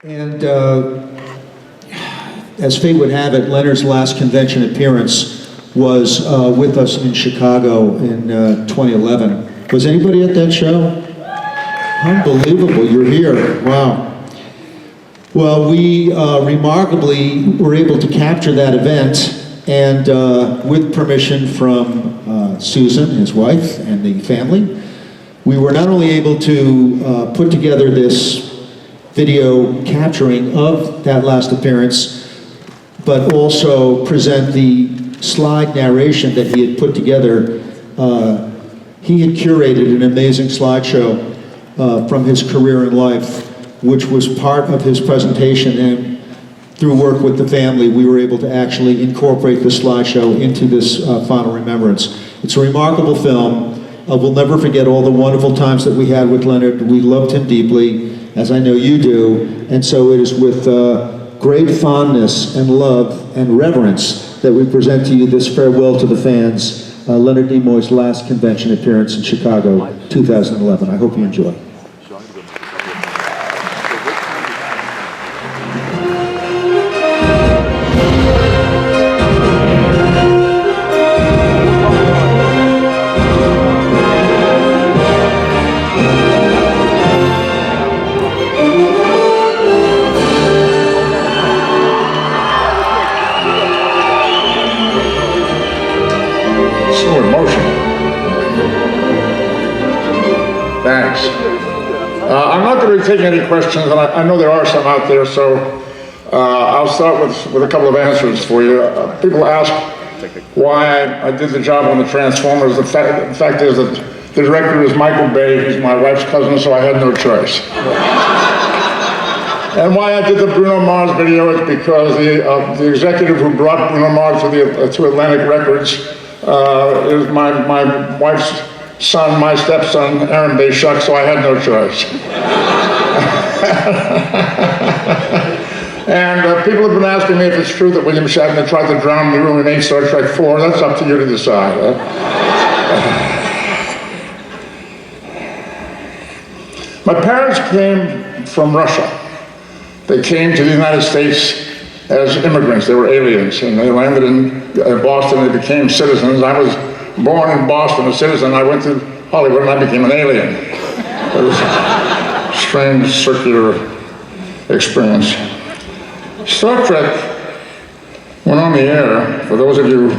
And as fate would have it, Leonard's last convention appearance was with us in Chicago in 2011. Was anybody at that show? Unbelievable, you're here, wow. Well, we remarkably were able to capture that event, and with permission from Susan, his wife, and the family, we were not only able to put together this video capturing of that last appearance, but also present the slide narration that he had put together. He had curated an amazing slideshow from his career in life, which was part of his presentation, and through work with the family, we were able to actually incorporate the slideshow into this final remembrance. It's a remarkable film. We'll never forget all the wonderful times that we had with Leonard. We loved him deeply, as I know you do, and so it is with great fondness and love and reverence that we present to you this farewell to the fans, Leonard Nimoy's last convention appearance in Chicago, 2011. I hope you enjoy. Thanks. I'm not going to be taking any questions, and I know there are some out there, so I'll start with a couple of answers for you. People ask why I did the job on the Transformers. The fact is that the director is Michael Bay, who's my wife's cousin, so I had no choice. And why I did the Bruno Mars video is because the executive who brought Bruno Mars to Atlantic Records is my wife's son, my stepson, Aaron Bayshuk, so I had no choice. And people have been asking me if it's true that William Shatner tried to drown me when we made Star Trek 4. That's up to you to decide. My parents came from Russia. They came to the United States as immigrants. They were aliens, and they landed in Boston. They became citizens. I was born in Boston, a citizen. I went to Hollywood and I became an alien. It was a strange circular experience. Star Trek went on the air, for those of you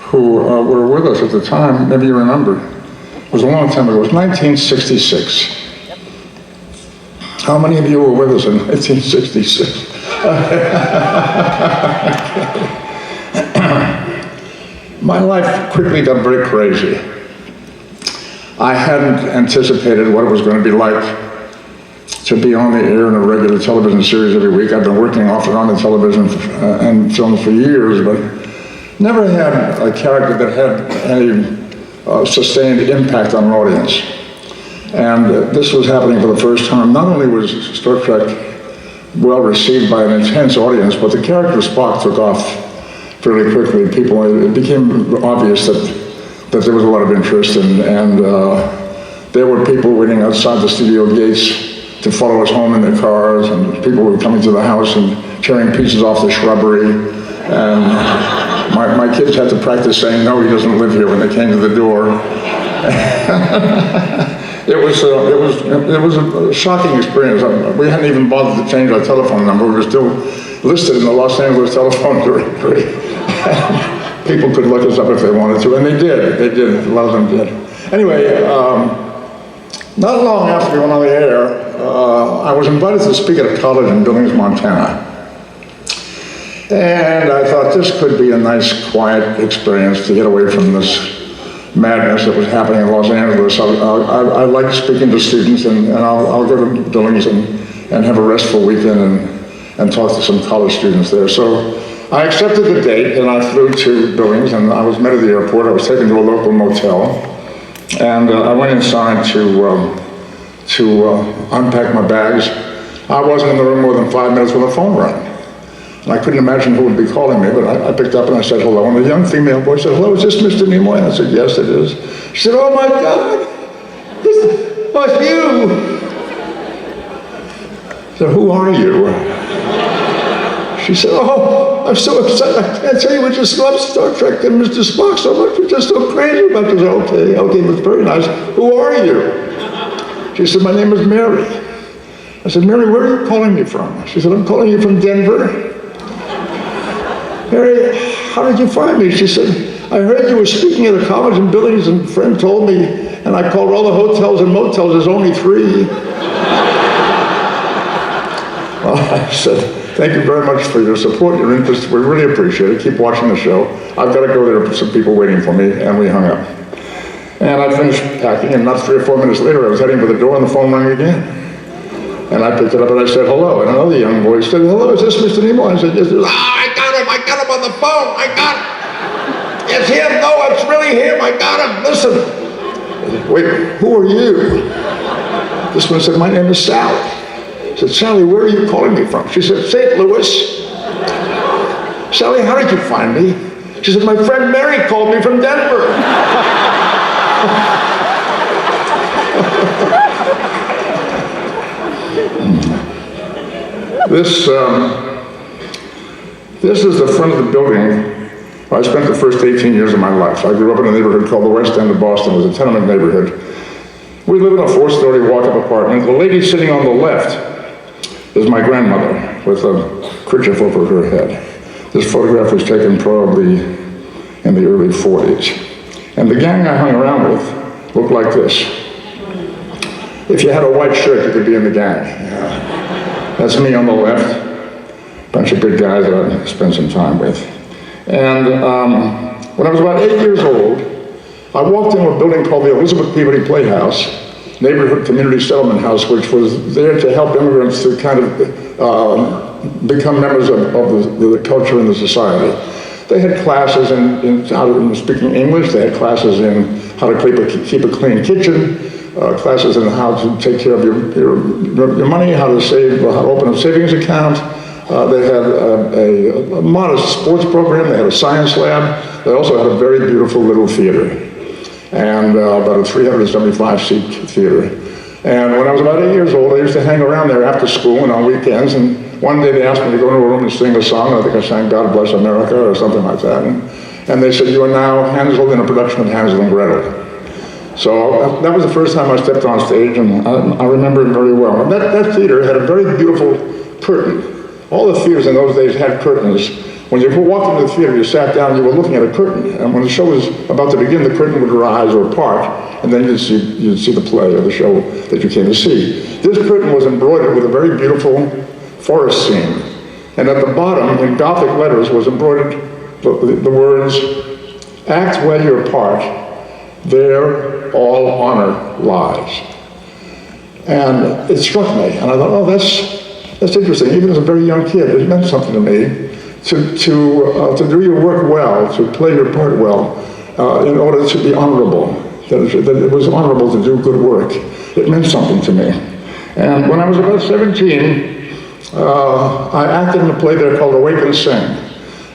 who were with us at the time, maybe you remember, it was a long time ago, it was 1966. How many of you were with us in 1966? My life quickly got very crazy. I hadn't anticipated what it was going to be like to be on the air in a regular television series every week. I've been working off and on in television and films for years, but never had a character that had any sustained impact on an audience. And this was happening for the first time. Not only was Star Trek well received by an intense audience, but the character Spock took off fairly quickly. It became obvious that there was a lot of interest, and there were people waiting outside the studio gates to follow us home in their cars, and people were coming to the house and tearing pieces off the shrubbery. And my kids had to practice saying, "No, he doesn't live here," when they came to the door. It was a shocking experience. We hadn't even bothered to change our telephone number. We were still listed in the Los Angeles telephone directory. People could look us up if they wanted to, and they did. They did. A lot of them did. Anyway, not long after we went on the air, I was invited to speak at a college in Billings, Montana. And I thought this could be a nice, quiet experience to get away from this madness that was happening in Los Angeles. I like speaking to students, and I'll go to Billings and have a restful weekend and talk to some college students there. So I accepted the date, and I flew to Billings, and I was met at the airport. I was taken to a local motel, and I went inside to unpack my bags. I wasn't in the room more than 5 minutes when the phone rang. And I couldn't imagine who would be calling me, but I picked up and I said hello. And a young female voice said, "Hello, is this Mr. Nimoy?" And I said, "Yes, it is." She said, "Oh my God, it's you." I said, who are you? She said, oh, I'm so excited. I can't tell you, we just love Star Trek and Mr. Spock so much. We're just so crazy about this. Okay, that's very nice. Who are you? She said, my name is Mary. I said, Mary, where are you calling me from? She said, I'm calling you from Denver. Mary, how did you find me? She said, I heard you were speaking at a college in Billings, and a friend told me, and I called all the hotels and motels, there's only 3. Well, I said, thank you very much for your support, your interest. We really appreciate it. Keep watching the show. I've got to go there with some people waiting for me, and we hung up. And I finished packing, and not 3 or 4 minutes later, I was heading for the door, and the phone rang again. And I picked it up, and I said, hello. And another young voice said, hello, is this Mr. Nimoy? I said, yes. I got him on the phone. I got him. It's him. No, it's really him. I got him. Listen. Wait, who are you? This one said, my name is Sally. I said, Sally, where are you calling me from? She said, St. Louis. Sally, how did you find me? She said, my friend Mary called me from Denver. This is the front of the building where I spent the first 18 years of my life. I grew up in a neighborhood called the West End of Boston. It was a tenement neighborhood. We live in a 4-story walk-up apartment. The lady sitting on the left is my grandmother with a kerchief over her head. This photograph was taken probably in the early 40s. And the gang I hung around with looked like this. If you had a white shirt, you could be in the gang. That's me on the left. Bunch of good guys that I spent some time with. And when I was about 8 years old, I walked into a building called the Elizabeth Peabody Playhouse, neighborhood community settlement house, which was there to help immigrants to kind of become members of the culture and the society. They had classes in how to speaking English. They had classes in how to keep a clean kitchen, classes in how to take care of your money, how to save, how to open a savings account. They had a modest sports program. They had a science lab. They also had a very beautiful little theater, and about a 375-seat theater. And when I was about 8 years old, I used to hang around there after school and on weekends. And one day they asked me to go into a room and sing a song. I think I sang "God Bless America" or something like that. And they said, "You are now Hansel in a production of Hansel and Gretel." So that was the first time I stepped on stage, and I remember it very well. And that theater had a very beautiful curtain. All the theaters in those days had curtains. When you walked into the theater, you sat down, you were looking at a curtain. And when the show was about to begin, the curtain would rise or part, and then you'd see the play or the show that you came to see. This curtain was embroidered with a very beautiful forest scene. And at the bottom, in Gothic letters, was embroidered the words, "Act well your part, there all honor lies." And it struck me, and I thought, oh, that's interesting. Even as a very young kid, it meant something to me to do your work well, to play your part well, in order to be honorable. That it was honorable to do good work. It meant something to me. And when I was about 17, I acted in a play there called Awake and Sing.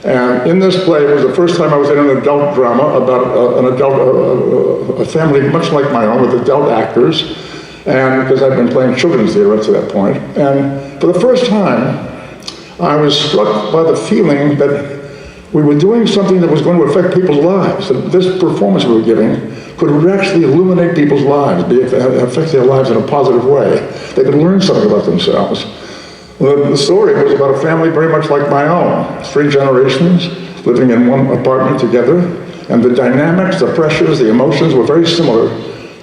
And in this play, it was the first time I was in an adult drama about a family much like my own with adult actors. And because I'd been playing children's theater up to that point. And for the first time, I was struck by the feeling that we were doing something that was going to affect people's lives. That this performance we were giving could actually illuminate people's lives, affect their lives in a positive way. They could learn something about themselves. The story was about a family very much like my own. 3 generations living in one apartment together. And the dynamics, the pressures, the emotions were very similar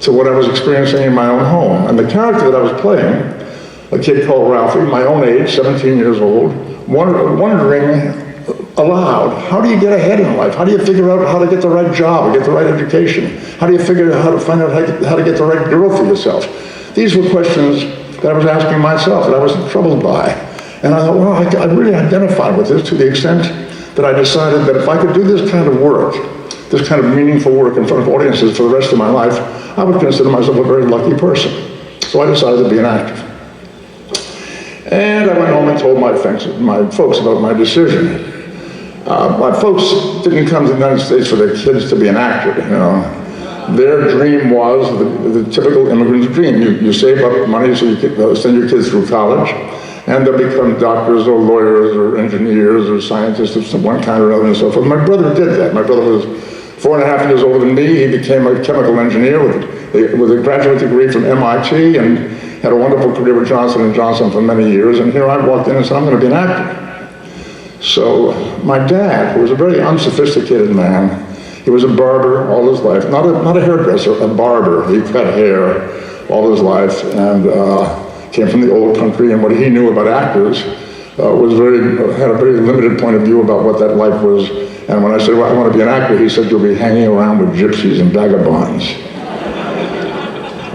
to what I was experiencing in my own home. And the character that I was playing, a kid called Ralphie, my own age, 17 years old, wondering aloud, how do you get ahead in life? How do you figure out how to get the right job or get the right education? How do you figure out how to find out how to get the right girl for yourself? These were questions that I was asking myself, that I was troubled by. And I thought, well, I really identified with this to the extent that I decided that if I could do this kind of work, this kind of meaningful work in front of audiences for the rest of my life, I would consider myself a very lucky person. So I decided to be an actor. And I went home and told my folks about my decision. My folks didn't come to the United States for their kids to be an actor, you know. Their dream was the typical immigrant's dream. You save up money so you could send your kids through college, and they'll become doctors or lawyers or engineers or scientists of some one kind or other and so forth. My brother did that. My brother was 4.5 years older than me. He became a chemical engineer with a graduate degree from MIT and had a wonderful career with Johnson & Johnson for many years. And here I walked in and said, I'm going to be an actor. So my dad, who was a very unsophisticated man, he was a barber all his life, not a hairdresser, a barber. He cut hair all his life and came from the old country, and what he knew about actors had a very limited point of view about what that life was. And when I said, well, I want to be an actor, he said, you'll be hanging around with gypsies and vagabonds,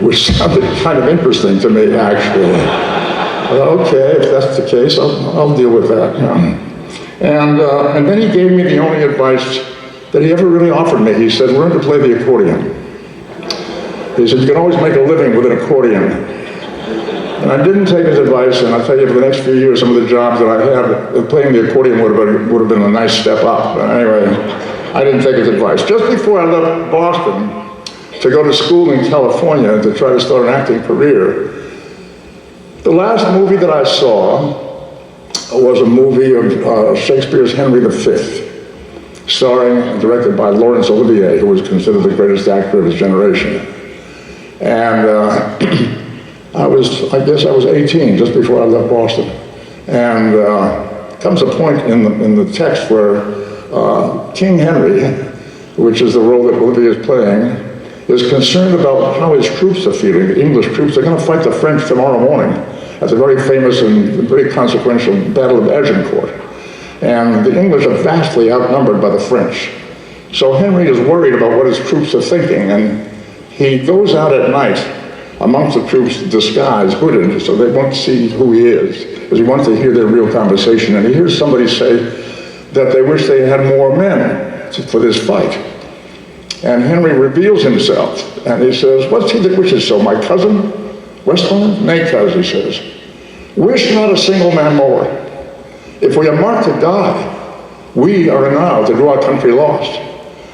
which sounded kind of interesting to me, actually. I thought, okay, if that's the case, I'll deal with that. And then he gave me the only advice that he ever really offered me. He said, learn to play the accordion. He said, you can always make a living with an accordion. And I didn't take his advice, and I'll tell you, for the next few years, some of the jobs that I had, playing the accordion would have been a nice step up. But anyway, I didn't take his advice. Just before I left Boston to go to school in California to try to start an acting career, the last movie that I saw was a movie of Shakespeare's Henry V, starring and directed by Laurence Olivier, who was considered the greatest actor of his generation. And I guess I was 18, just before I left Boston. And comes a point in the text where King Henry, which is the role that Olivier is playing, is concerned about how his troops are feeling. The English troops are going to fight the French tomorrow morning at the very famous and very consequential Battle of Agincourt. And the English are vastly outnumbered by the French. So Henry is worried about what his troops are thinking, and he goes out at night amongst the troops disguised, hooded, so they won't see who he is, because he wants to hear their real conversation. And he hears somebody say that they wish they had more men for this fight. And Henry reveals himself, and he says, what's he that wishes so, my cousin, Westmoreland? Nay, cuz, he says, wish not a single man more. If we are marked to die, we are enow to do our country lost.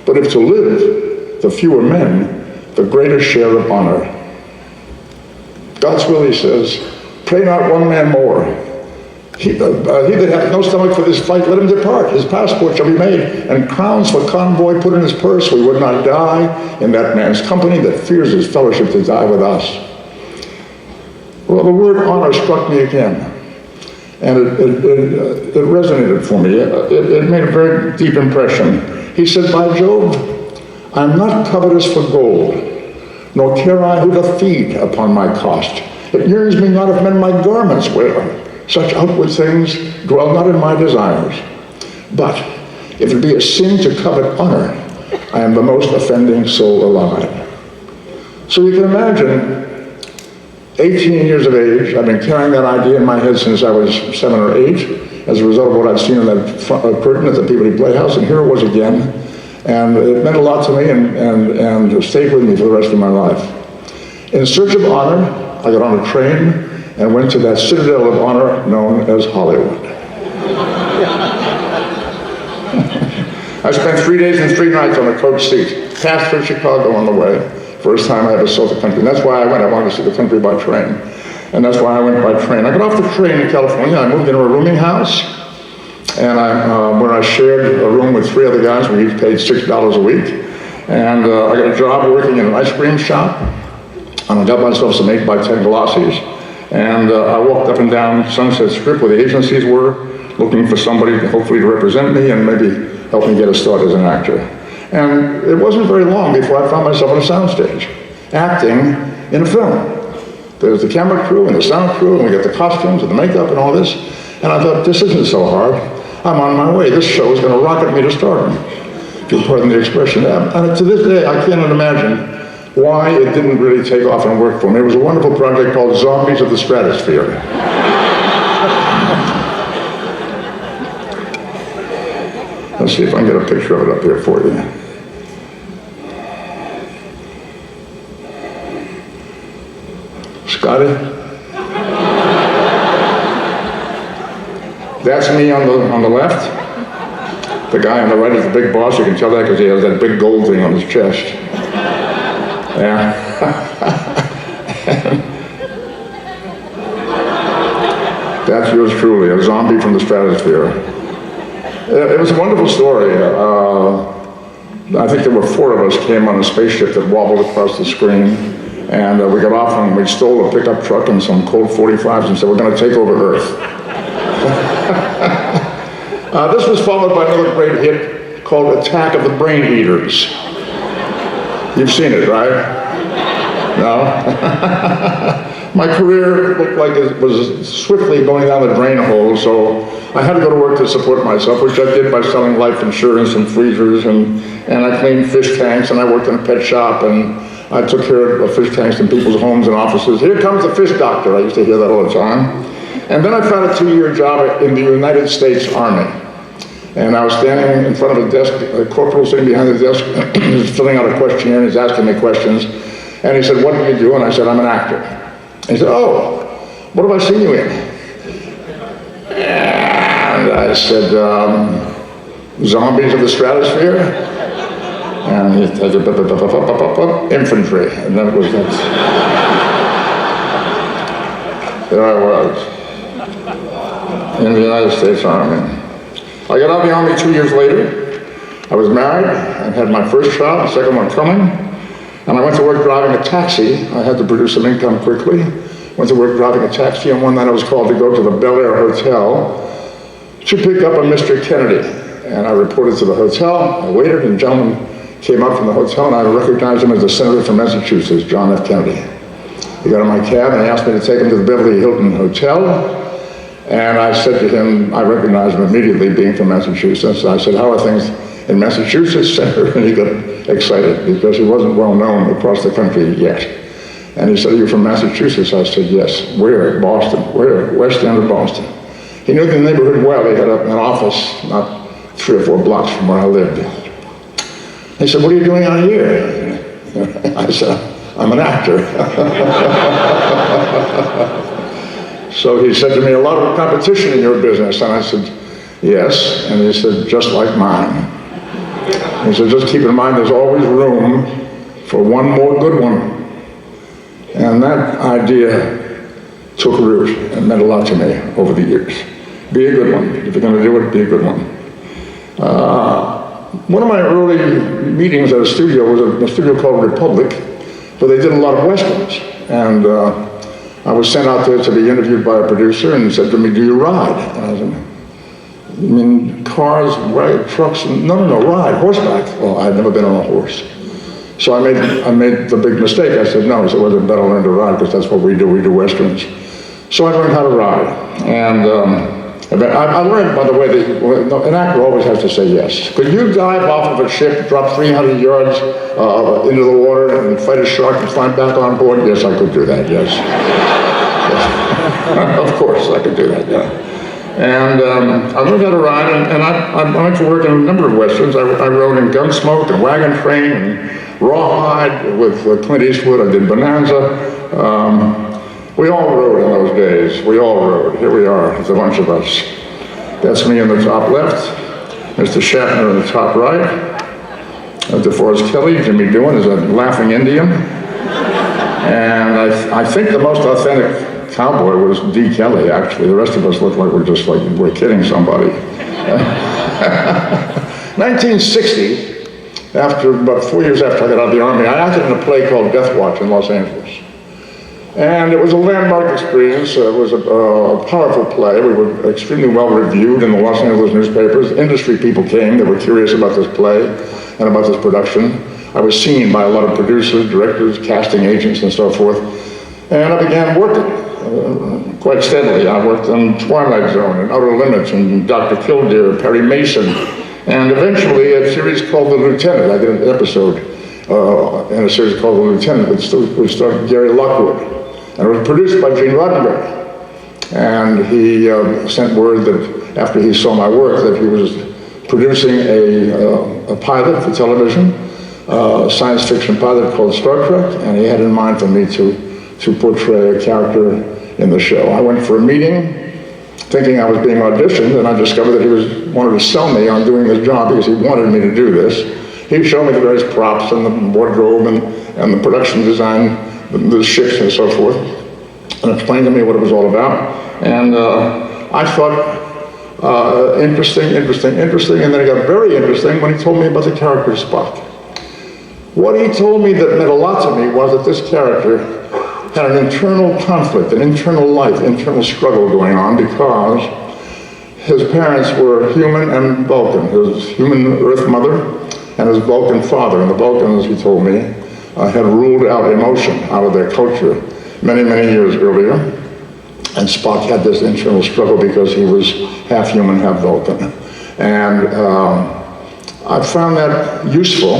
But if to live, the fewer men, the greater share of honor. God's will, he says, pray not one man more. He that hath no stomach for this fight, let him depart. His passport shall be made, and crowns for convoy put in his purse. We would not die in that man's company that fears his fellowship to die with us. Well, the word honor struck me again, and it resonated for me. It made a very deep impression. He said, by Jove, I am not covetous for gold, nor care I who doth feed upon my cost. It yearns me not if men my garments wear. Such outward things dwell not in my desires. But if it be a sin to covet honor, I am the most offending soul alive. So you can imagine, 18 years of age, I've been carrying that idea in my head since I was 7 or 8, as a result of what I'd seen on that curtain at the Peabody Playhouse, and here it was again. And it meant a lot to me and stayed with me for the rest of my life. In search of honor, I got on a train and went to that citadel of honor known as Hollywood. I spent 3 days and 3 nights on a coach seat, passed through Chicago on the way. First time I ever saw the country. And that's why I went. I wanted to see the country by train. And that's why I went by train. I got off the train in California. I moved into a rooming house, and where I shared a room with 3 other guys. We each paid $6 a week. And I got a job working in an ice cream shop. And I got myself some 8x10 Glossies. And I walked up and down Sunset Strip where the agencies were, looking for somebody hopefully to represent me and maybe help me get a start as an actor. And it wasn't very long before I found myself on a soundstage, acting in a film. There's the camera crew and the sound crew, and we get the costumes and the makeup and all this. And I thought, this isn't so hard. I'm on my way. This show is going to rocket me to stardom, if you'll pardon the expression. And to this day, I cannot imagine why it didn't really take off and work for me. It was a wonderful project called Zombies of the Stratosphere. Let's see if I can get a picture of it up here for you. Scotty? That's me on the left. The guy on the right is the big boss. You can tell that because he has that big gold thing on his chest. Yeah. That's yours truly, a zombie from the stratosphere. It was a wonderful story. I think there were 4 of us came on a spaceship that wobbled across the screen, and we got off and we stole a pickup truck and some Colt 45s and said, we're going to take over Earth. This was followed by another great hit called Attack of the Brain Eaters. You've seen it, right? No? My career looked like it was swiftly going down the drain hole, so I had to go to work to support myself, which I did by selling life insurance and freezers, and I cleaned fish tanks, and I worked in a pet shop, and I took care of fish tanks in people's homes and offices. Here comes the fish doctor. I used to hear that all the time. And then I found a 2-year job in the United States Army. And I was standing in front of a desk, a corporal sitting behind the desk, filling out a questionnaire, and he's asking me questions. And he said, what do you do? And I said, I'm an actor. And he said, oh, what have I seen you in? And I said, Zombies of the Stratosphere. And he said, infantry. And then it was that. There I was, in the United States Army. I got out of the Army 2 years later. I was married and had my first child, the second one coming. And I went to work driving a taxi. I had to produce some income quickly. Went to work driving a taxi, and one night I was called to go to the Bel Air Hotel to pick up a Mr. Kennedy. And I reported to the hotel. I waited, and a gentleman came up from the hotel, and I recognized him as the senator from Massachusetts, John F. Kennedy. He got in my cab, and he asked me to take him to the Beverly Hilton Hotel. And I said to him, I recognized him immediately, being from Massachusetts. I said, how are things in Massachusetts, Senator? And he got excited because he wasn't well known across the country yet. And he said, are you from Massachusetts? I said, yes. Where? Boston. Where? West End of Boston. He knew the neighborhood well. He had an office not 3 or 4 blocks from where I lived. He said, what are you doing out here? I said, I'm an actor. So he said to me, a lot of competition in your business. And I said, yes. And he said, just like mine. He said, just keep in mind there's always room for one more good one. And that idea took root and meant a lot to me over the years. Be a good one. If you're going to do it, be a good one. One of my early meetings at a studio was a studio called Republic, where they did a lot of Westerns. And I was sent out there to be interviewed by a producer, and he said to me, do you ride? And I said, you mean cars, trucks? No, ride, horseback. Well, I'd never been on a horse. So I made the big mistake. I said, no. He said, well, then better learn to ride, because that's what we do Westerns. So I learned how to ride. And I learned, by the way, that an actor always has to say yes. Could you dive off of a ship, drop 300 yards into the water, and fight a shark and climb back on board? Yes, I could do that, yes. Of course, I could do that, yeah. And I learned how to ride, and I went to work in a number of Westerns. I rode in Gunsmoke and Wagon Train and Rawhide with Clint Eastwood. I did Bonanza. We all rode in those days. We all rode. Here we are, there's a bunch of us. That's me in the top left. Mr. Shatner in the top right. DeForest Kelly, Jimmy Doohan is a laughing Indian. And I think the most authentic cowboy was D. Kelly, actually. The rest of us looked like we're kidding somebody. 1960, about 4 years after I got out of the Army, I acted in a play called Death Watch in Los Angeles. And it was a landmark experience. It was a powerful play. We were extremely well reviewed in the Los Angeles newspapers. Industry people came. They were curious about this play and about this production. I was seen by a lot of producers, directors, casting agents, and so forth. And I began working quite steadily. I worked on Twilight Zone and Outer Limits and Dr. Killdeer, Perry Mason, and eventually a series called The Lieutenant. I did an episode in a series called The Lieutenant, which starred Gary Lockwood. And it was produced by Gene Roddenberry. And he sent word that after he saw my work that he was producing a pilot for television, a science fiction pilot called Star Trek, and he had in mind for me to portray a character in the show. I went for a meeting thinking I was being auditioned, and I discovered that he wanted to sell me on doing this job because he wanted me to do this. He showed me the various props and the wardrobe and the production design, the ships and so forth, and explained to me what it was all about. And I thought, interesting, and then it got very interesting when he told me about the character Spock. What he told me that meant a lot to me was that this character had an internal conflict, an internal life, internal struggle going on because his parents were human and Vulcan, his human Earth mother and his Vulcan father. And the Vulcans, he told me, had ruled out emotion out of their culture many, many years earlier. And Spock had this internal struggle because he was half human, half Vulcan. And I found that useful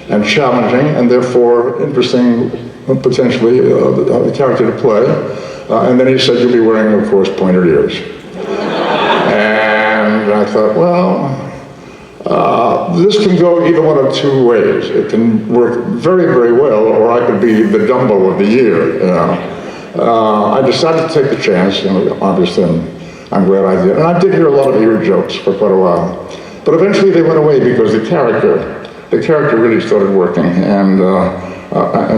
and challenging and therefore interesting, potentially, the character to play. And then he said, you'll be wearing, of course, pointed ears. And I thought, well, this can go either one of two ways. It can work very, very well, or I could be the Dumbo of the year. You know? I decided to take the chance, and obviously I'm glad I did. And I did hear a lot of ear jokes for quite a while. But eventually they went away because the character really started working and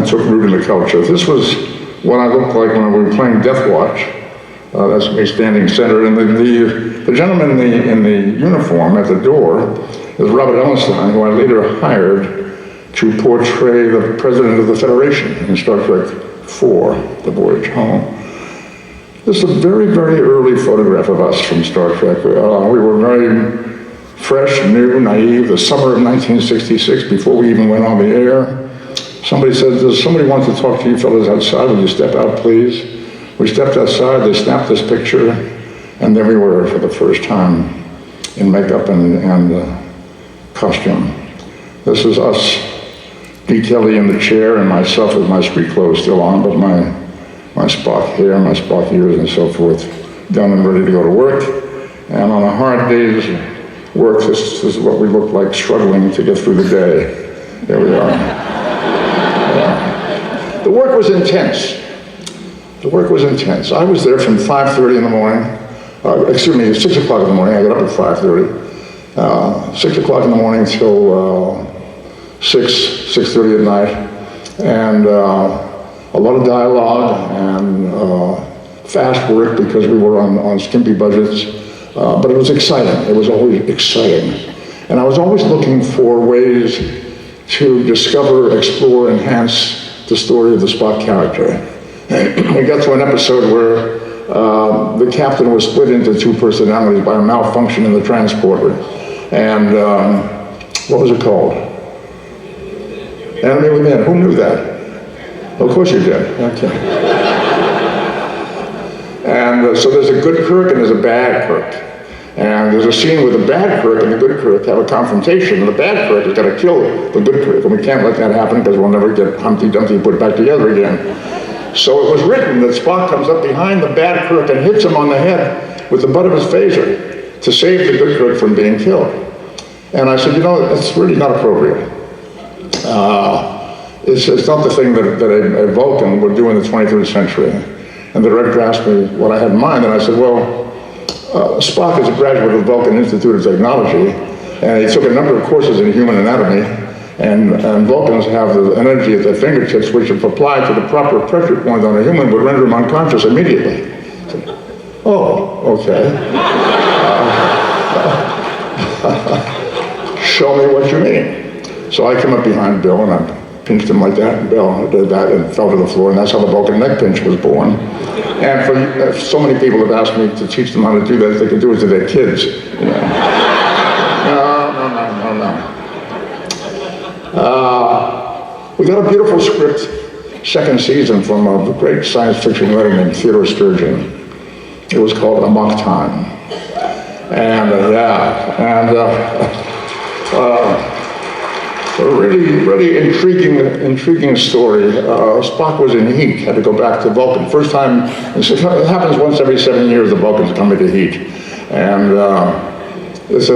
took root in the culture. This was what I looked like when we were playing Death Watch. That's me standing center, and the gentleman in the uniform at the door is Robert Ellenstein, who I later hired to portray the President of the Federation in Star Trek IV, The Voyage Home. This is a very, very early photograph of us from Star Trek. We were very fresh, new, naive, the summer of 1966, before we even went on the air. Somebody said, does somebody want to talk to you fellas outside? Will you step out, please? We stepped outside, they snapped this picture, and there we were for the first time in makeup and costume. This is us, detailing in the chair, and myself with my street clothes still on, but my Spock hair, my Spock ears, and so forth, done and ready to go to work. And on a hard day's work, this is what we looked like, struggling to get through the day. There we are. Yeah. The work was intense. The work was intense. I was there from 5:30 in the morning, 6 o'clock in the morning. I got up at 5:30. 6 o'clock in the morning till 6:30 at night. And a lot of dialogue and fast work because we were on skimpy budgets. But it was exciting. It was always exciting. And I was always looking for ways to discover, explore, enhance the story of the Spock character. We got to an episode where the captain was split into two personalities by a malfunction in the transporter. And what was it called? Enemy Within. Who knew that? Of course you did. Okay. And so there's a good Kirk and there's a bad Kirk. And there's a scene where the bad Kirk and the good Kirk have a confrontation, and the bad Kirk is going to kill the good Kirk. And we can't let that happen because we'll never get Humpty Dumpty put back together again. So it was written that Spock comes up behind the bad Kirk and hits him on the head with the butt of his phaser to save the good Kirk from being killed. And I said, you know, that's really not appropriate. It's not the thing that a Vulcan would do in the 23rd century. And the director asked me what I had in mind, and I said, well, Spock is a graduate of the Vulcan Institute of Technology, and he took a number of courses in human anatomy, and Vulcans have the energy at their fingertips, which if applied to the proper pressure point on a human would render him unconscious immediately. Said, oh, okay. Show me what you mean. So I came up behind Bill, and I pinched him like that, and Bill did that and fell to the floor, and that's how the Vulcan neck pinch was born. And for so many people have asked me to teach them how to do that, they can do it to their kids. You know. No. We got a beautiful script, second season, from a great science fiction writer named Theodore Sturgeon. It was called Amok Time. And a really intriguing story. Spock was in heat, had to go back to Vulcan. First time, it happens once every 7 years, the Vulcans come into heat. And it's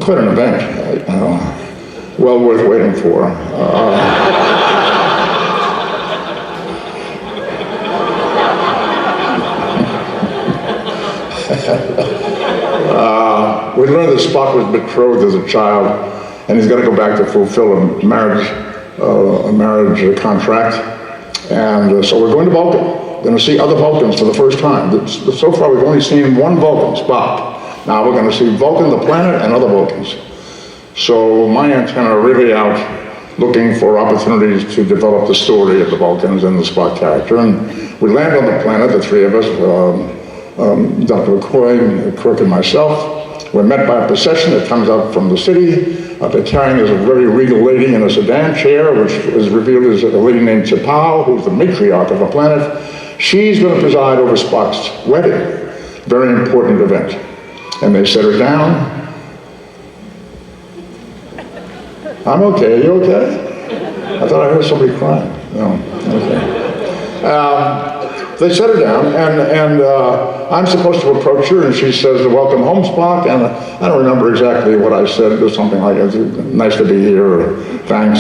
quite an event, well worth waiting for. We learned that Spock was betrothed as a child, and he's got to go back to fulfill a marriage contract. And so we're going to Vulcan. going to see other Vulcans for the first time. So far, we've only seen one Vulcan, Spock. Now we're going to see Vulcan, the planet, and other Vulcans. So my antenna are really out looking for opportunities to develop the story of the Vulcans and the Spock character. And we land on the planet, the three of us, Dr. McCoy, Kirk, and myself. We're met by a procession that comes out from the city. They're carrying is a very regal lady in a sedan chair, which is revealed as a lady named T'Pau, who's the matriarch of the planet. She's going to preside over Spock's wedding. Very important event. And they set her down. I'm okay. Are you okay? I thought I heard somebody crying. No. Okay. They set her down, and I'm supposed to approach her, and she says, "Welcome home, Spock." And I don't remember exactly what I said. It was something like, "Nice to be here," or "Thanks."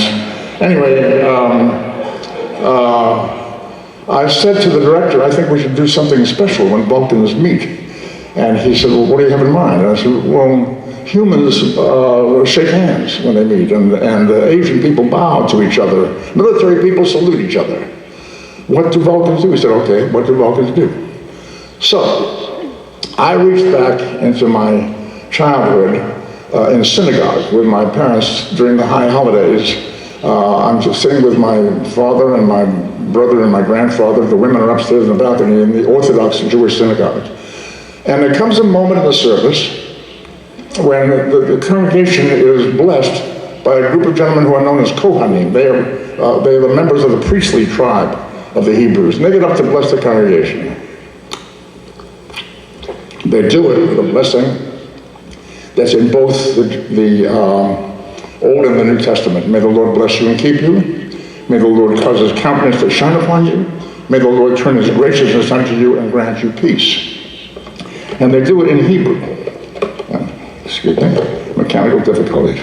Anyway, I said to the director, "I think we should do something special when Vulcans meet." And he said, "Well, what do you have in mind?" And I said, "Well, humans shake hands when they meet, and Asian people bow to each other. Military people salute each other. What do Vulcans do?" He said, "Okay, what do Vulcans do?" So, I reached back into my childhood in a synagogue with my parents during the high holidays. I'm just sitting with my father and my brother and my grandfather. The women are upstairs in the balcony in the Orthodox Jewish synagogue. And there comes a moment in the service when the congregation is blessed by a group of gentlemen who are known as Kohanim. They are the members of the priestly tribe of the Hebrews. And they get up to bless the congregation. They do it with a blessing that's in both the Old and the New Testament. May the Lord bless you and keep you. May the Lord cause his countenance to shine upon you. May the Lord turn his graciousness unto you and grant you peace. And they do it in Hebrew. Excuse me, mechanical difficulties.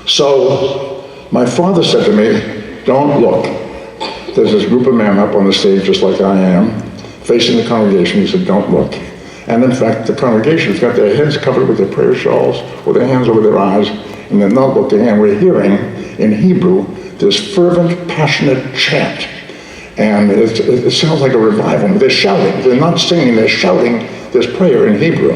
So my father said to me, "Don't look." There's this group of men up on the stage just like I am, facing the congregation. He said, "Don't look." And in fact, the congregation's got their heads covered with their prayer shawls, with their hands over their eyes, and they're not looking. And we're hearing in Hebrew this fervent, passionate chant. And it sounds like a revival. They're shouting. They're not singing. They're shouting this prayer in Hebrew.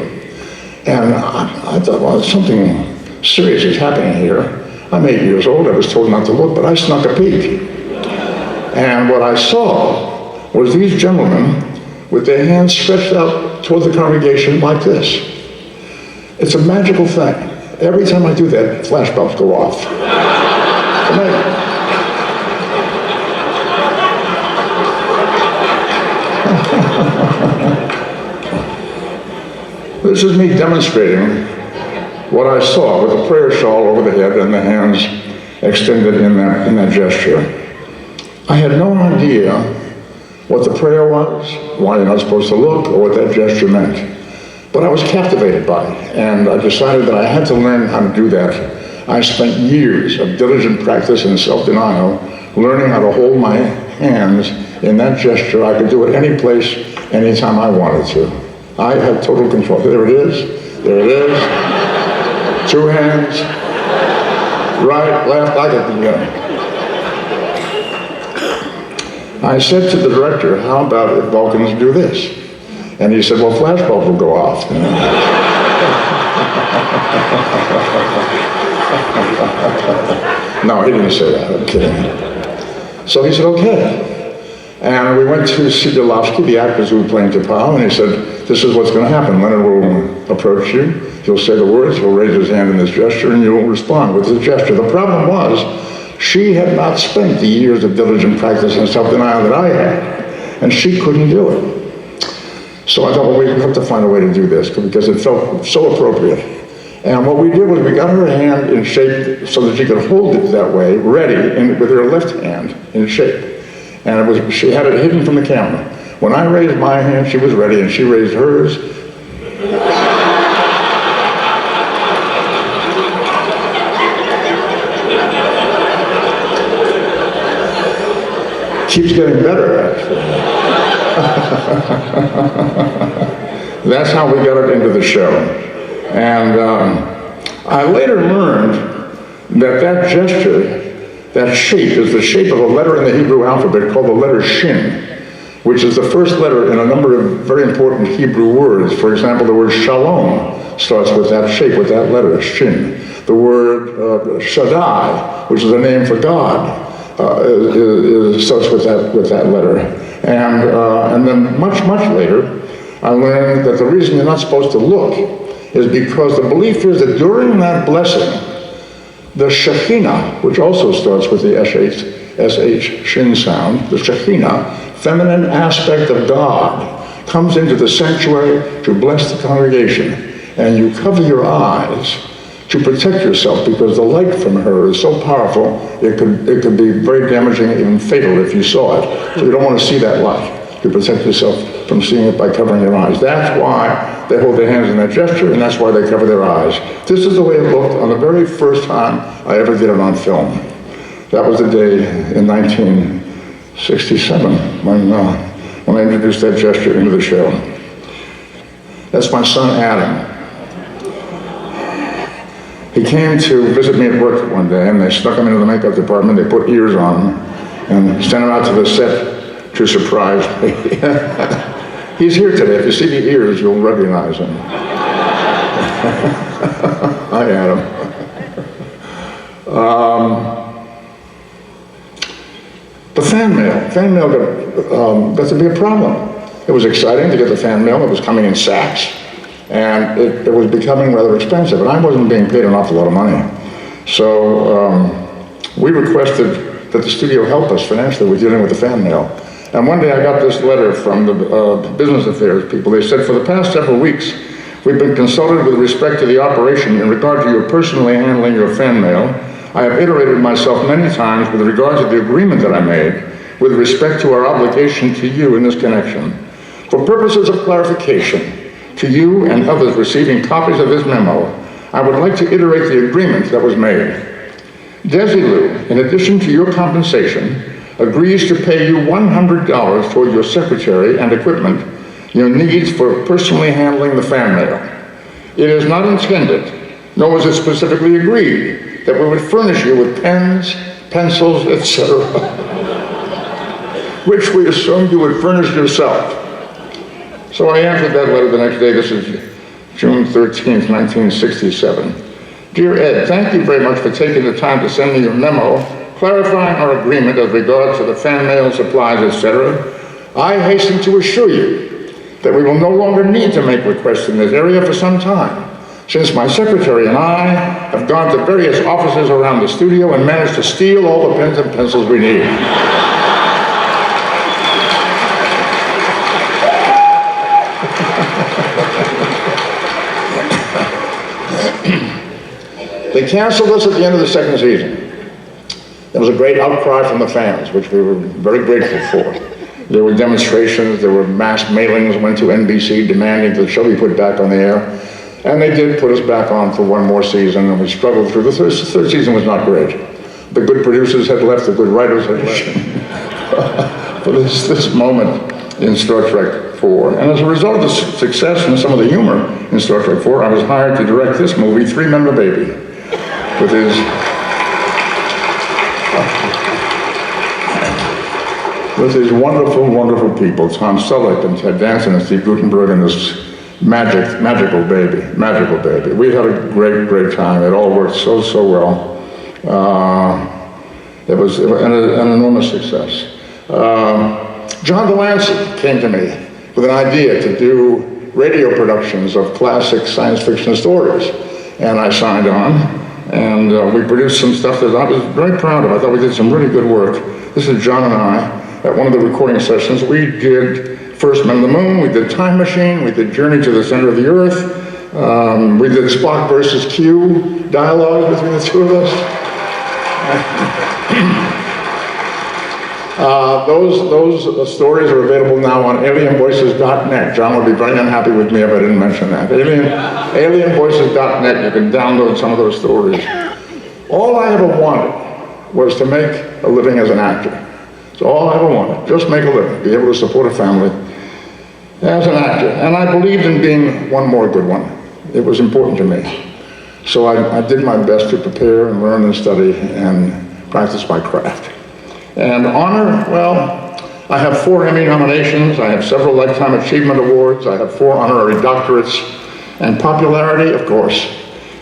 And I thought, well, something serious is happening here. I'm 8 years old. I was told not to look, but I snuck a peek. And what I saw was these gentlemen with their hands stretched out towards the congregation like this. It's a magical thing. Every time I do that, flashbulbs go off. This is me demonstrating what I saw with the prayer shawl over the head and the hands extended in that gesture. I had no idea what the prayer was, why you're not supposed to look, or what that gesture meant. But I was captivated by it, and I decided that I had to learn how to do that. I spent years of diligent practice and self-denial learning how to hold my hands in that gesture. I could do it any place, anytime I wanted to. I had total control. There it is. There it is. 2 hands. Right, left, I could do that. I said to the director, "How about if Vulcans do this?" And he said, "Well, flashbulbs will go off." No, he didn't say that. I'm kidding. So he said, "Okay." And we went to see Delovsky, the actors who were playing T'Pau, and he said, "This is what's going to happen. Leonard will approach you. He'll say the words. He'll raise his hand in this gesture, and you will respond with this gesture." The problem was, she had not spent the years of diligent practice and self-denial that I had, and she couldn't do it. So I thought, well, we have to find a way to do this, because it felt so appropriate. And what we did was we got her hand in shape so that she could hold it that way, ready, with her left hand in shape. And she had it hidden from the camera. When I raised my hand, she was ready, and she raised hers. Keeps getting better, actually. That's how we got it into the show. And I later learned that gesture That shape is the shape of a letter in the Hebrew alphabet called the letter Shin, which is the first letter in a number of very important Hebrew words. For example, the word shalom starts with that shape, with that letter, Shin. The word Shaddai, which is a name for God, starts with that letter. And then much later, I learned that the reason you're not supposed to look is because the belief is that during that blessing, the Shekhinah, which also starts with the SH, Shin sound, the Shekhinah, feminine aspect of God, comes into the sanctuary to bless the congregation. And you cover your eyes to protect yourself because the light from her is so powerful, it could be very damaging, even fatal if you saw it. So you don't want to see that light. To protect yourself from seeing it by covering your eyes. That's why they hold their hands in that gesture, and that's why they cover their eyes. This is the way it looked on the very first time I ever did it on film. That was the day in 1967 when I introduced that gesture into the show. That's my son, Adam. He came to visit me at work one day, and they stuck him into the makeup department. They put ears on him and sent him out to the set to surprise me. He's here today. If you see the ears, you'll recognize him. Hi, Adam. The fan mail got to be a problem. It was exciting to get the fan mail. It was coming in sacks, and it was becoming rather expensive, and I wasn't being paid an awful lot of money. So we requested that the studio help us financially with dealing with the fan mail. And one day I got this letter from the business affairs people. They said, for the past several weeks, we've been consulted with respect to the operation in regard to your personally handling your fan mail. I have iterated myself many times with regard to the agreement that I made with respect to our obligation to you in this connection. For purposes of clarification, to you and others receiving copies of this memo, I would like to iterate the agreement that was made. Desilu, in addition to your compensation, agrees to pay you $100 toward your secretary and equipment, your needs for personally handling the fan mail. It is not intended, nor was it specifically agreed, that we would furnish you with pens, pencils, etc., which we assumed you would furnish yourself. So I answered that letter the next day. This is June 13th, 1967. Dear Ed, thank you very much for taking the time to send me your memo clarifying our agreement as regards to the fan mail supplies, etc. I hasten to assure you that we will no longer need to make requests in this area for some time, since my secretary and I have gone to various offices around the studio and managed to steal all the pens and pencils we need. They canceled us at the end of the second season. There was a great outcry from the fans, which we were very grateful for. There were demonstrations, there were mass mailings, went to NBC demanding that the show be put back on the air. And they did put us back on for one more season, and we struggled through. The third season was not great. The good producers had left, the good writers had left. But this moment in Star Trek 4. And as a result of the success and some of the humor in Star Trek 4, I was hired to direct this movie, Three Men and a Baby, with these wonderful, wonderful people, Tom Selleck and Ted Danson and Steve Guttenberg, and this magical baby. We had a great time. It all worked so well. It was an enormous success. John Delancey came to me with an idea to do radio productions of classic science fiction stories, and I signed on, and we produced some stuff that I was very proud of. I thought we did some really good work. This is John and I. At one of the recording sessions, we did First Men on the Moon, we did Time Machine, we did Journey to the Center of the Earth, we did Spock versus Q, dialogue between the two of us. Those stories are available now on alienvoices.net. John would be very unhappy with me if I didn't mention that. Alienvoices.net, you can download some of those stories. All I ever wanted was to make a living as an actor. That's all I ever wanted, just make a living, be able to support a family as an actor. And I believed in being one more good one. It was important to me. So I did my best to prepare and learn and study and practice my craft. And honor, well, I have 4 Emmy nominations, I have several Lifetime Achievement Awards, I have 4 honorary doctorates, and popularity, of course,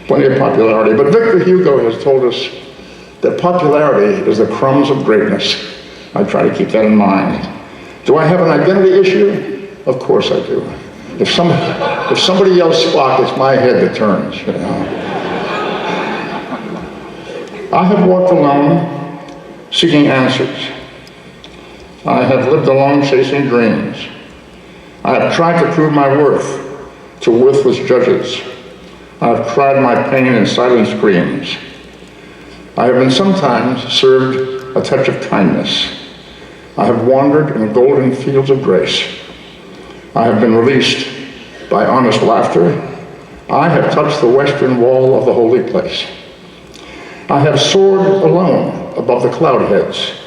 plenty of popularity. But Victor Hugo has told us that popularity is the crumbs of greatness. I try to keep that in mind. Do I have an identity issue? Of course I do. If somebody yells Spock, it's my head that turns. You know? I have walked alone, seeking answers. I have lived alone, chasing dreams. I have tried to prove my worth to worthless judges. I have cried my pain in silent screams. I have been sometimes served a touch of kindness. I have wandered in golden fields of grace. I have been released by honest laughter. I have touched the western wall of the holy place. I have soared alone above the cloud heads.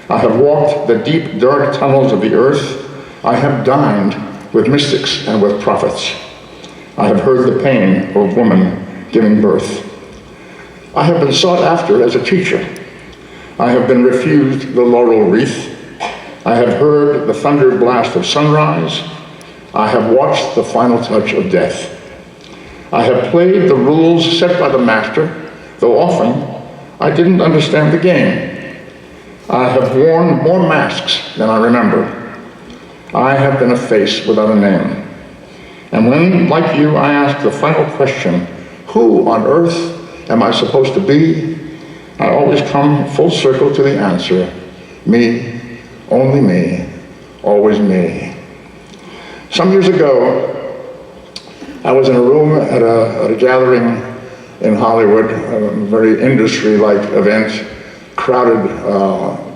I have walked the deep, dark tunnels of the earth. I have dined with mystics and with prophets. I have heard the pain of woman giving birth. I have been sought after as a teacher. I have been refused the laurel wreath. I have heard the thunder blast of sunrise. I have watched the final touch of death. I have played the rules set by the master, though often I didn't understand the game. I have worn more masks than I remember. I have been a face without a name. And when, like you, I ask the final question, who on earth am I supposed to be? I always come full circle to the answer, me, only me, always me. Some years ago, I was in a room at a gathering in Hollywood, a very industry-like event, crowded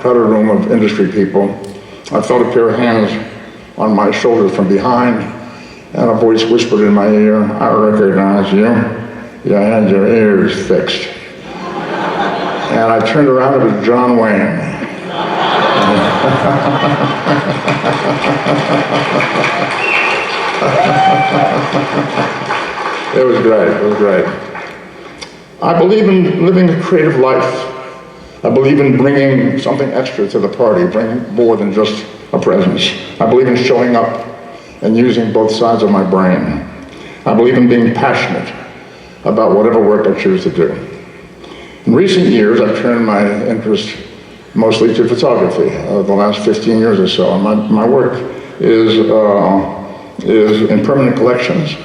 room of industry people. I felt a pair of hands on my shoulders from behind, and a voice whispered in my ear, I recognize you. You had your ears fixed. And I turned around, it was John Wayne. It was great, it was great. I believe in living a creative life. I believe in bringing something extra to the party, bringing more than just a presence. I believe in showing up and using both sides of my brain. I believe in being passionate about whatever work I choose to do. In recent years, I've turned my interest mostly to photography, the last 15 years or so. And my work is in permanent collections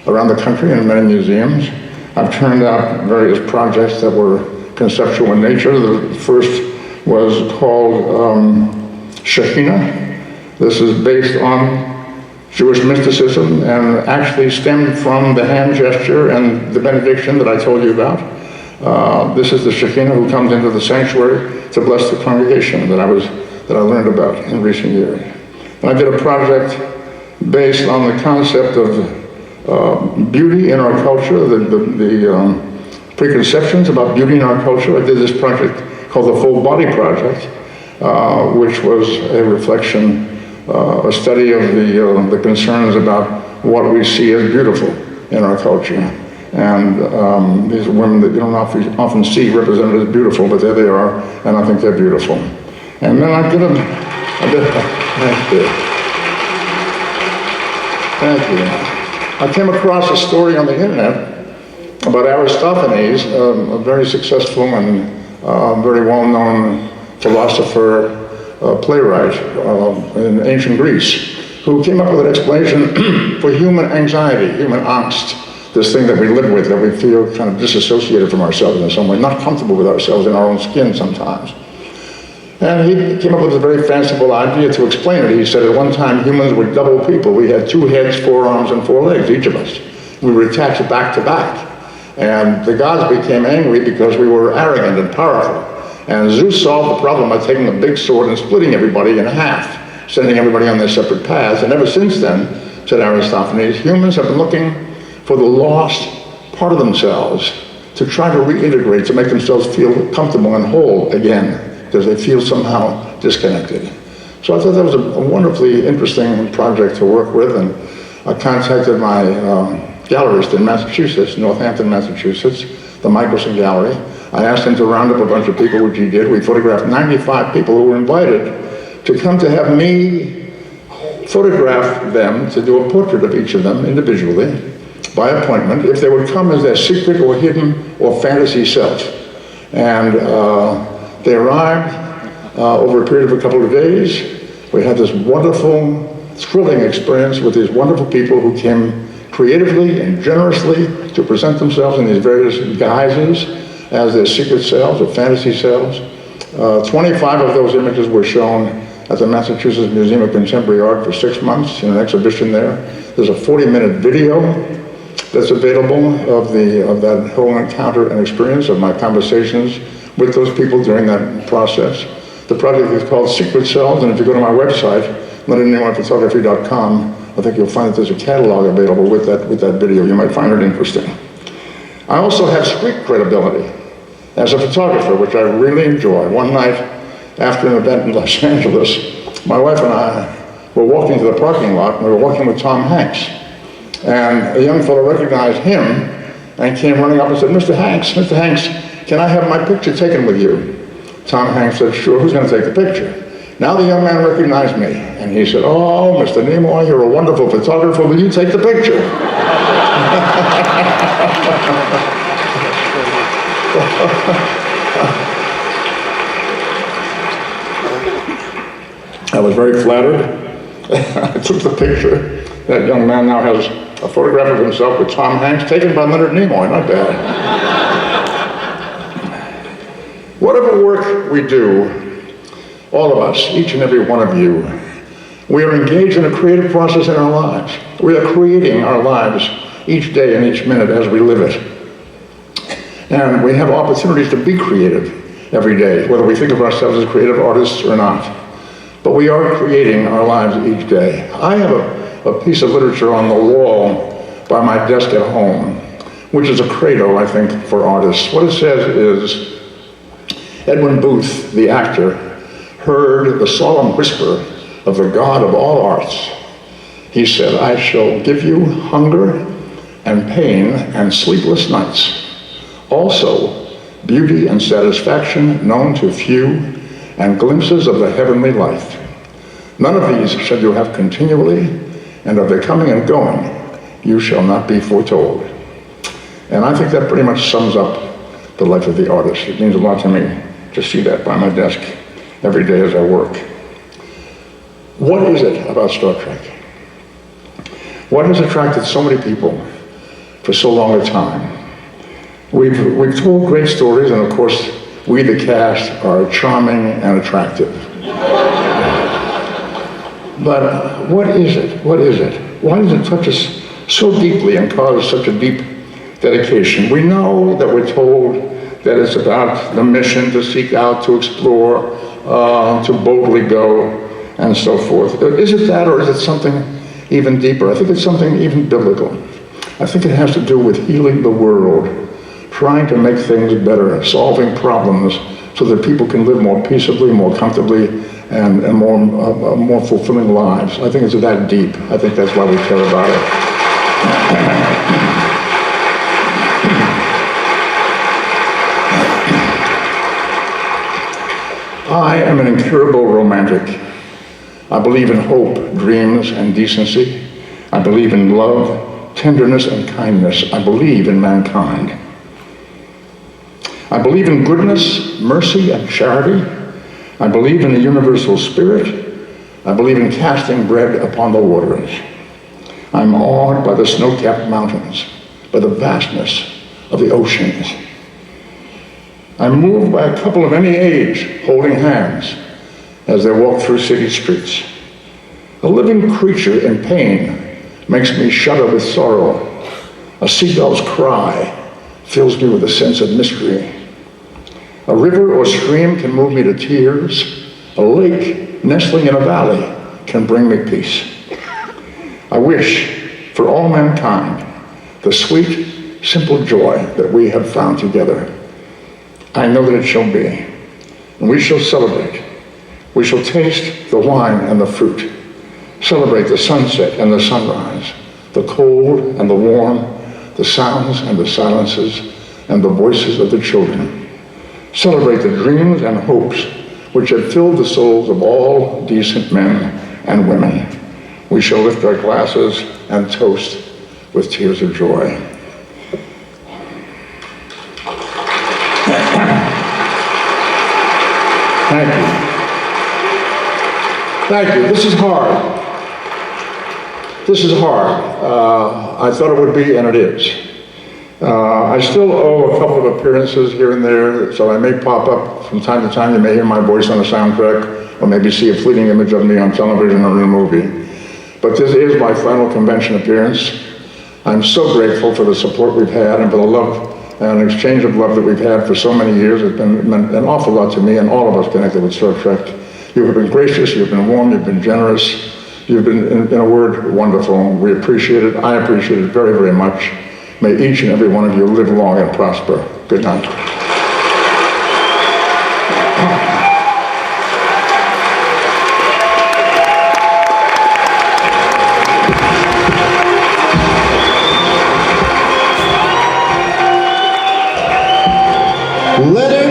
around the country in many museums. I've turned out various projects that were conceptual in nature. The first was called Shekhinah. This is based on Jewish mysticism and actually stemmed from the hand gesture and the benediction that I told you about. This is the Shekhinah who comes into the sanctuary to bless the congregation that I learned about in recent years. And I did a project based on the concept of beauty in our culture, the preconceptions about beauty in our culture. I did this project called the Full Body Project, which was a reflection, a study of the concerns about what we see as beautiful in our culture. And these are women that you don't often see represented as beautiful, but there they are, and I think they're beautiful. And then thank you. I came across a story on the internet about Aristophanes, a very successful and very well-known philosopher, playwright in ancient Greece, who came up with an explanation for human anxiety, human angst, this thing that we live with, that we feel kind of disassociated from ourselves in some way, not comfortable with ourselves in our own skin sometimes. And he came up with a very fanciful idea to explain it. He said at one time humans were double people. We had 2 heads, 4 arms, and 4 legs, each of us. We were attached back to back. And the gods became angry because we were arrogant and powerful. And Zeus solved the problem by taking a big sword and splitting everybody in half, sending everybody on their separate paths. And ever since then, said Aristophanes, humans have been looking for the lost part of themselves to try to reintegrate, to make themselves feel comfortable and whole again, because they feel somehow disconnected. So I thought that was a wonderfully interesting project to work with, and I contacted my gallerist in Massachusetts, Northampton, Massachusetts, the Michelson Gallery. I asked him to round up a bunch of people, which he did. We photographed 95 people who were invited to come to have me photograph them, to do a portrait of each of them individually, by appointment, if they would come as their secret or hidden or fantasy self. And they arrived over a period of a couple of days. We had this wonderful, thrilling experience with these wonderful people who came creatively and generously to present themselves in these various guises as their secret selves or fantasy selves. 25 of those images were shown at the Massachusetts Museum of Contemporary Art for 6 months in an exhibition there. There's a 40-minute video that's available of that whole encounter and experience of my conversations with those people during that process. The project is called Secret Selves, and if you go to my website, LeonardNimoyPhotography.com, I think you'll find that there's a catalog available with that video. You might find it interesting. I also have street credibility as a photographer, which I really enjoy. One night after an event in Los Angeles, my wife and I were walking to the parking lot, and we were walking with Tom Hanks. And a young fellow recognized him and came running up and said, Mr. Hanks, can I have my picture taken with you? Tom Hanks said, sure, who's going to take the picture? Now the young man recognized me, and he said, oh, Mr. Nimoy, you're a wonderful photographer, will you take the picture? I was very flattered. I took the picture. That young man now has a photograph of himself with Tom Hanks, taken by Leonard Nimoy, not bad. Whatever work we do, all of us, each and every one of you, we are engaged in a creative process in our lives. We are creating our lives each day and each minute as we live it. And we have opportunities to be creative every day, whether we think of ourselves as creative artists or not. But we are creating our lives each day. I have a piece of literature on the wall by my desk at home, which is a credo, I think, for artists. What it says is, Edwin Booth, the actor, heard the solemn whisper of the God of all arts. He said, I shall give you hunger and pain and sleepless nights. Also, beauty and satisfaction known to few, and glimpses of the heavenly life. None of these shall you have continually, and of their coming and going you shall not be foretold. And I think that pretty much sums up the life of the artist. It means a lot to me to see that by my desk every day as I work. What is it about Star Trek? What has attracted so many people for so long a time? We've told great stories, and of course, we, the cast, are charming and attractive. But what is it? What is it? Why does it touch us so deeply and cause such a deep dedication? We know that we're told that it's about the mission to seek out, to explore, to boldly go, and so forth. Is it that, or is it something even deeper? I think it's something even biblical. I think it has to do with healing the world, trying to make things better, solving problems so that people can live more peaceably, more comfortably, and more fulfilling lives. I think it's that deep. I think that's why we care about it. I am an incurable romantic. I believe in hope, dreams, and decency. I believe in love, tenderness, and kindness. I believe in mankind. I believe in goodness, mercy, and charity. I believe in the universal spirit. I believe in casting bread upon the waters. I'm awed by the snow-capped mountains, by the vastness of the oceans. I'm moved by a couple of any age holding hands as they walk through city streets. A living creature in pain makes me shudder with sorrow. A seagull's cry fills me with a sense of mystery. A river or stream can move me to tears. A lake nestling in a valley can bring me peace. I wish for all mankind the sweet, simple joy that we have found together. I know that it shall be, and we shall celebrate. We shall taste the wine and the fruit, celebrate the sunset and the sunrise, the cold and the warm, the sounds and the silences, and the voices of the children. celebrate the dreams and hopes which have filled the souls of all decent men and women. We shall lift our glasses and toast with tears of joy. Thank you. Thank you. This is hard. This is hard. I thought it would be, and it is. I still owe a couple of appearances here and there, so I may pop up from time to time. You may hear my voice on a soundtrack, or maybe see a fleeting image of me on television or in a movie. But this is my final convention appearance. I'm so grateful for the support we've had and for the love and an exchange of love that we've had for so many years. It's meant an awful lot to me and all of us connected with Star Trek. You have been gracious, you've been warm, you've been generous, you've been, in a word, wonderful. We appreciate it. I appreciate it very, very much. May each and every one of you live long and prosper. Good night. Leonard